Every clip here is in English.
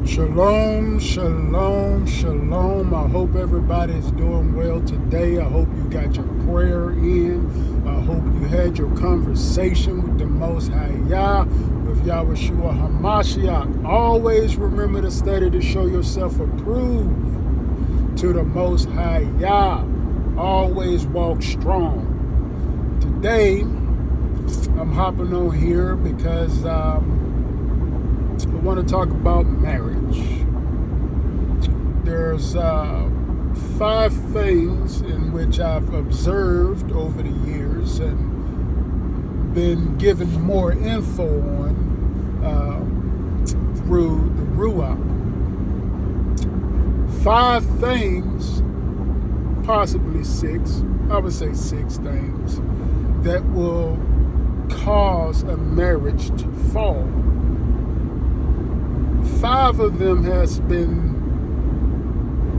Shalom, shalom, shalom. I hope everybody is doing well today. I hope you got your prayer in. I hope you had your conversation with the Most High YAH, with Yahushua HaMashiach. Always remember to study to show yourself approved to the Most High YAH. Always walk strong. Today, I'm hopping on here because I want to talk about marriage. There's 5 things in which I've observed over the years and been given more info on through the Ruach. 5 things, possibly 6, I would say 6 things, that will cause a marriage to fall. 5 of them has been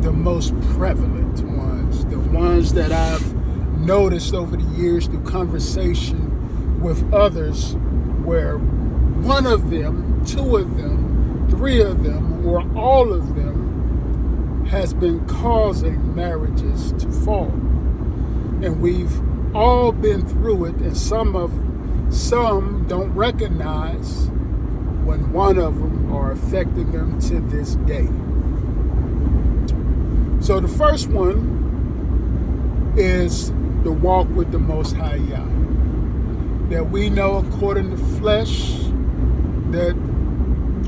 the most prevalent ones, the ones that I've noticed over the years through conversation with others, where one of them, 2 of them, 3 of them, or all of them has been causing marriages to fall. And we've all been through it, and some don't recognize when one of them are affecting them to this day. So the first one is the walk with the Most High YAH. That we know according to flesh that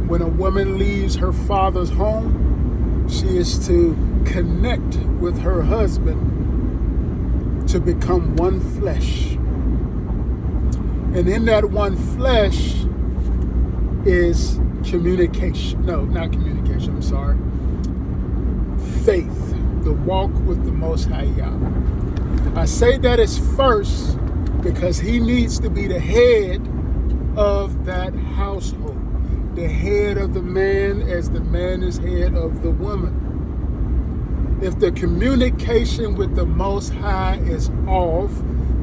when a woman leaves her father's home, she is to connect with her husband to become one flesh. And in that one flesh is communication. No, not communication, I'm sorry. Faith, the walk with the Most High YAH. I say that is first because he needs to be the head of that household, the head of the man as the man is head of the woman. If the communication with the Most High is off,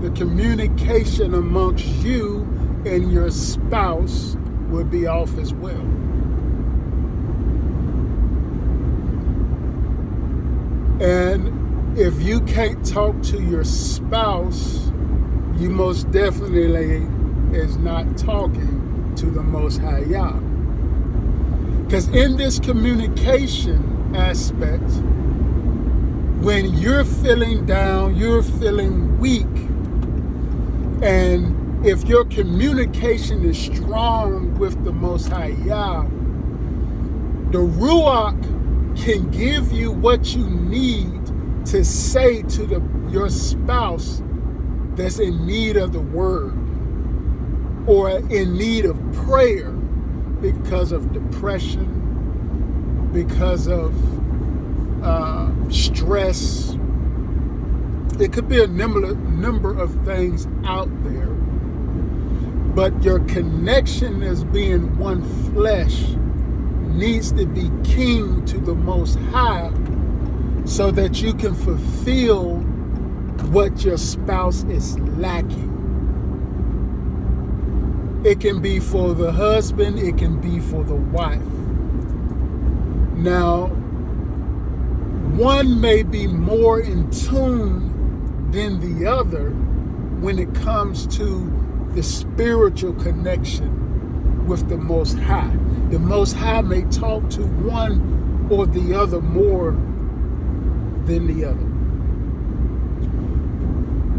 the communication amongst you and your spouse will be off as well. And if you can't talk to your spouse, you most definitely is not talking to the Most High YAH. Because in this communication aspect, when you're feeling down, you're feeling weak, and if your communication is strong with the Most High YAH, the Ruach can give you what you need to say to your spouse that's in need of the word or in need of prayer because of depression, because of stress. It could be a number of things out there. But your connection as being one flesh needs to be keen to the Most High so that you can fulfill what your spouse is lacking. It can be for the husband, it can be for the wife. Now, one may be more in tune than the other when it comes to the spiritual connection with the Most High. The Most High may talk to one or the other more than the other.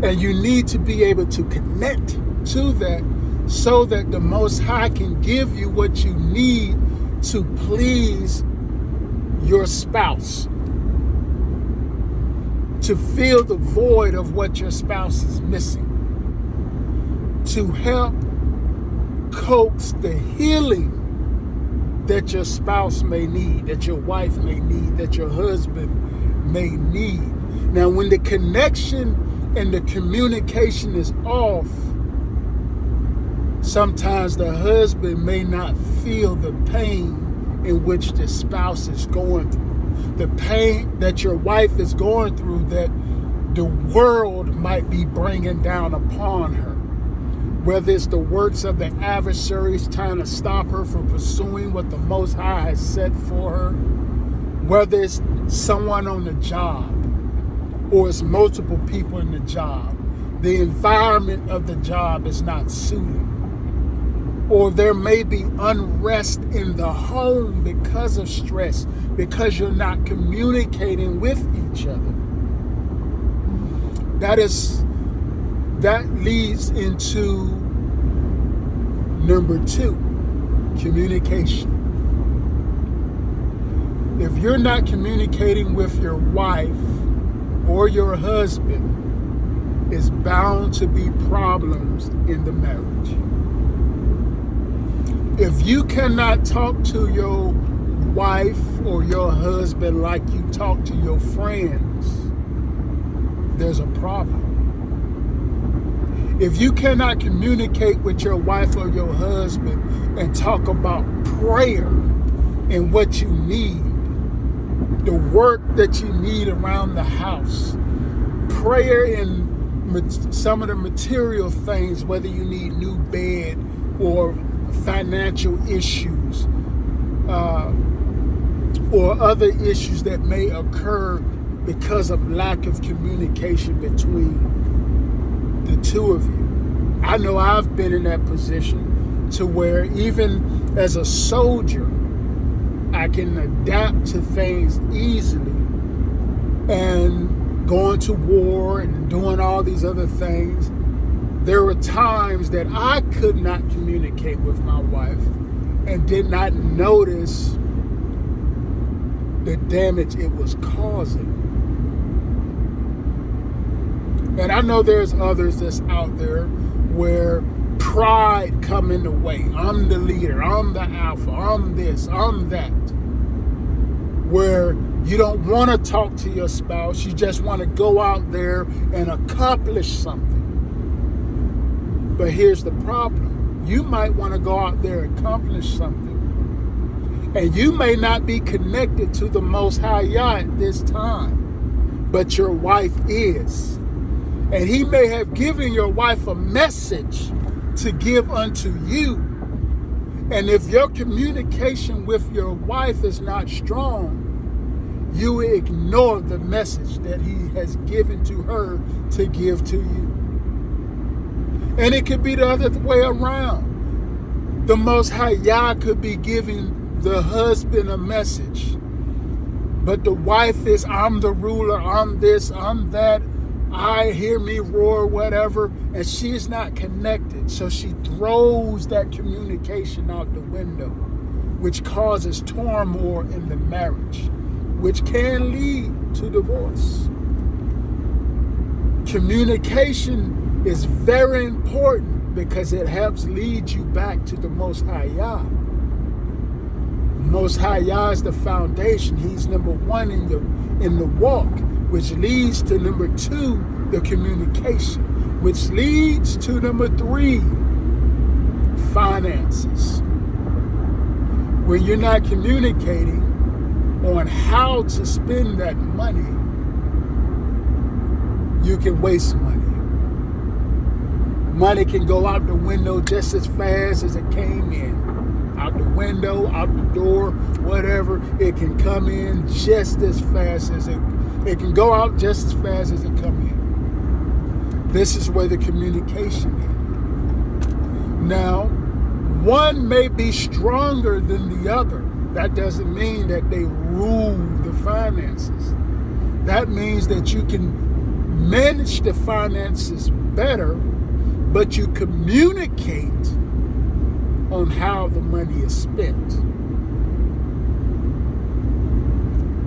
And you need to be able to connect to that so that the Most High can give you what you need to please your spouse, to fill the void of what your spouse is missing, to help coax the healing that your spouse may need, that your wife may need, that your husband may need. Now, when the connection and the communication is off, sometimes the husband may not feel the pain in which the spouse is going through. The pain that your wife is going through that the world might be bringing down upon her. whether it's the works of the adversaries trying to stop her from pursuing what the Most High has set for her, whether it's someone on the job or it's multiple people in the job, the environment of the job is not suited, or there may be unrest in the home because of stress, because you're not communicating with each other. That leads into number 2, communication. If you're not communicating with your wife or your husband, it's bound to be problems in the marriage. If you cannot talk to your wife or your husband like you talk to your friends, there's a problem. If you cannot communicate with your wife or your husband and talk about prayer and what you need, the work that you need around the house, prayer and some of the material things, whether you need new bed or financial issues or other issues that may occur because of lack of communication between the two of you. I know I've been in that position to where even as a soldier, I can adapt to things easily, and going to war and doing all these other things, there were times that I could not communicate with my wife and did not notice the damage it was causing. And I know there's others that's out there where pride come in the way. I'm the leader, I'm the alpha, I'm this, I'm that. Where you don't want to talk to your spouse, you just want to go out there and accomplish something. But here's the problem. You might want to go out there and accomplish something, and you may not be connected to the Most High YAH at this time, but your wife is. And he may have given your wife a message to give unto you. And if your communication with your wife is not strong, you will ignore the message that he has given to her to give to you. And it could be the other way around. The Most High YAH could be giving the husband a message, but the wife is, I'm the ruler, I'm this, I'm that, I hear me roar, whatever, and she's not connected. So she throws that communication out the window, which causes turmoil in the marriage, which can lead to divorce. Communication is very important because it helps lead you back to the Most High YAH. Most High YAH is the foundation. He's number 1 in the walk, which leads to number 2, the communication, which leads to number 3, finances. When you're not communicating on how to spend that money, you can waste money. Money can go out the window just as fast as it came in. Out the window, out the door, whatever. It can come in just as fast as it can go out just as fast as it come in. This is where the communication is. Now, one may be stronger than the other. That doesn't mean that they rule the finances. That means that you can manage the finances better, but you communicate on how the money is spent.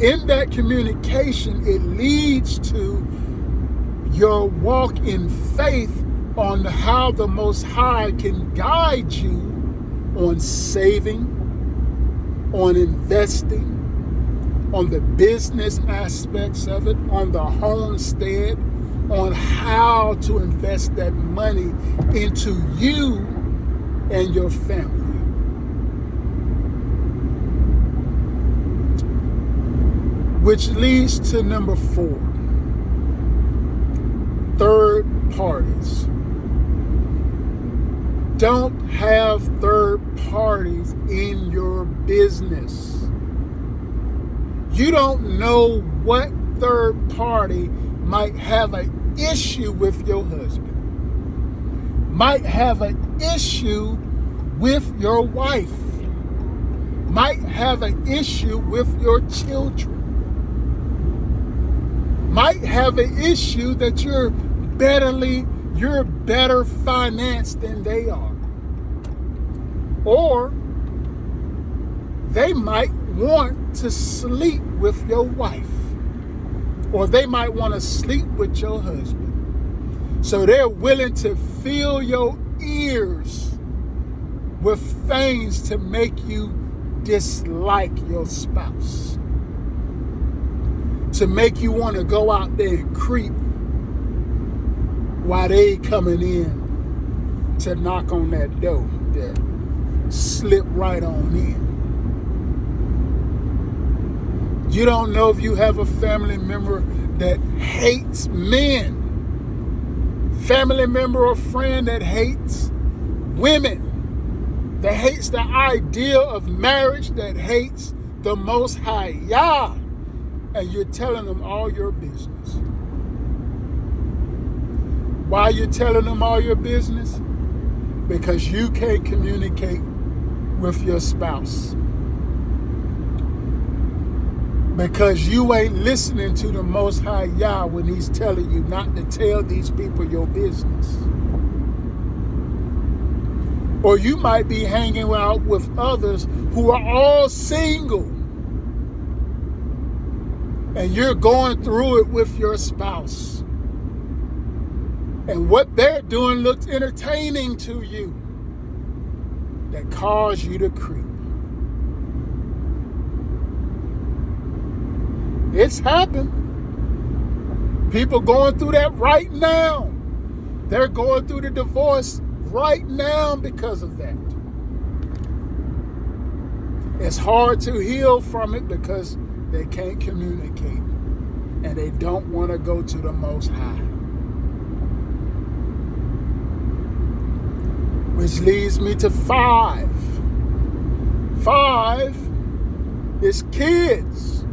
In that communication, it leads to your walk in faith on how the Most High can guide you on saving, on investing, on the business aspects of it, on the homestead, on how to invest that money into you and your family. Which leads to number 4, third parties. Don't have third parties in your business. You don't know what third party might have an issue with your husband, might have an issue with your wife, might have an issue with your children, might have an issue that you're better financed than they are. Or they might want to sleep with your wife, or they might want to sleep with your husband. So they're willing to fill your ears with things to make you dislike your spouse, to make you want to go out there and creep while they coming in to knock on that door there. Slip right on in. You don't know if you have a family member that hates men, family member or friend that hates women, that hates the idea of marriage, that hates the Most High YAH, and you're telling them all your business. Why you telling them all your business? Because you can't communicate with your spouse. Because you ain't listening to the Most High YAH when he's telling you not to tell these people your business. Or you might be hanging out with others who are all single, and you're going through it with your spouse. And what they're doing looks entertaining to you, that cause you to creep. It's happened. People going through that right now. They're going through the divorce right now because of that. It's hard to heal from it because they can't communicate and they don't want to go to the Most High. Which leads me to 5. 5 is kids.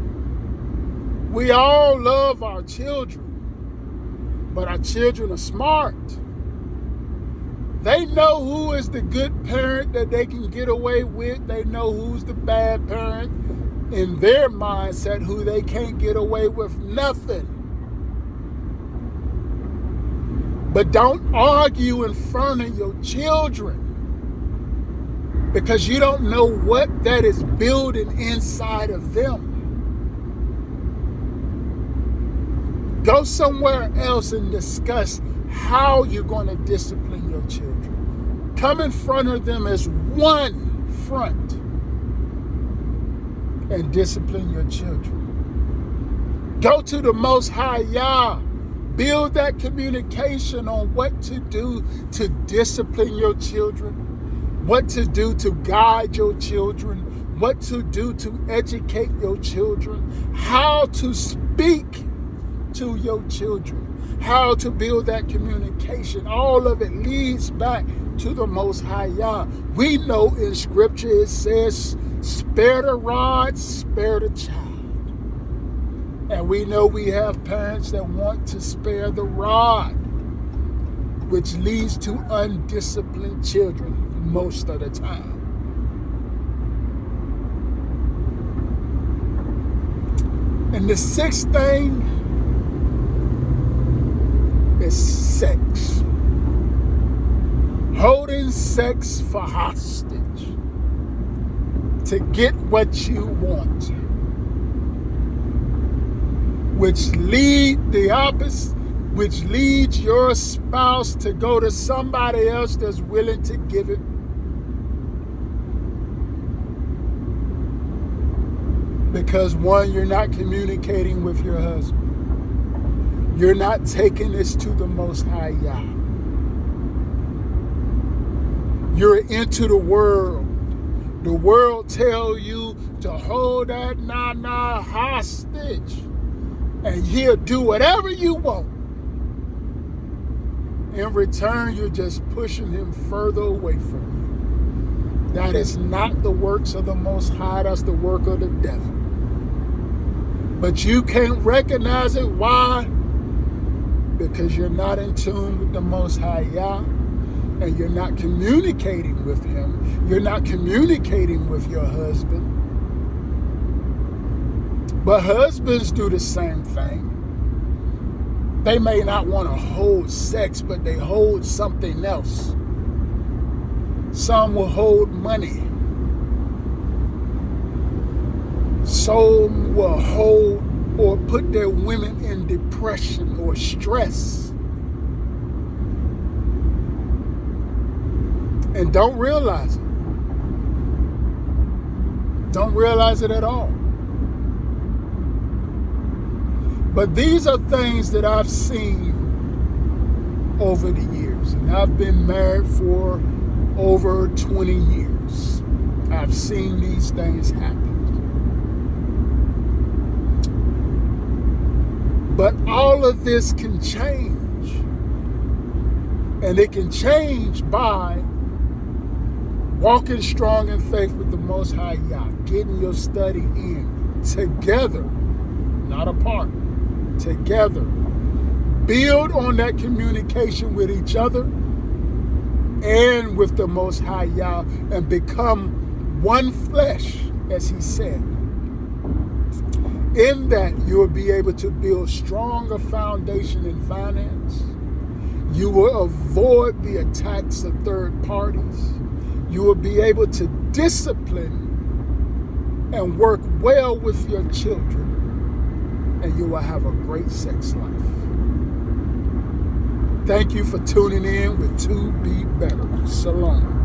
We all love our children, but our children are smart. They know who is the good parent that they can get away with. They know who's the bad parent. In their mindset, who they can't get away with nothing. But don't argue in front of your children, because you don't know what that is building inside of them. Go somewhere else and discuss how you're going to discipline your children. Come in front of them as one front and discipline your children. Go to the Most High YAH. Build that communication on what to do to discipline your children, what to do to guide your children, what to do to educate your children, how to speak to your children, how to build that communication. All of it leads back to the Most High YAH. We know in Scripture it says, spare the rod, spare the child. And we know we have parents that want to spare the rod, which leads to undisciplined children most of the time. And the 6th thing is sex. Holding sex for hostage to get what you want, which leads your spouse to go to somebody else that's willing to give it. Because one, you're not communicating with your husband. You're not taking this to the Most High YAH. You're into the world. The world tell you to hold that nana hostage, and he'll do whatever you want. In return, you're just pushing him further away from you. That is not the works of the Most High. That's the work of the devil. But you can't recognize it. Why? Because you're not in tune with the Most High YAH, and you're not communicating with him. You're not communicating with your husband. But husbands do the same thing. They may not want to hold sex, but they hold something else. Some will hold money. Some will hold or put their women in depression or stress. And don't realize it. Don't realize it at all. But these are things that I've seen over the years. And I've been married for over 20 years. I've seen these things happen. But all of this can change. And it can change by walking strong in faith with the Most High YAH, getting your study in together, not apart. Together. Build on that communication with each other and with the Most High YAH and become one flesh, as he said. In that, you will be able to build stronger foundation in finance. You will avoid the attacks of third parties. You will be able to discipline and work well with your children. And you will have a great sex life. Thank you for tuning in with To Be Better. Shalom.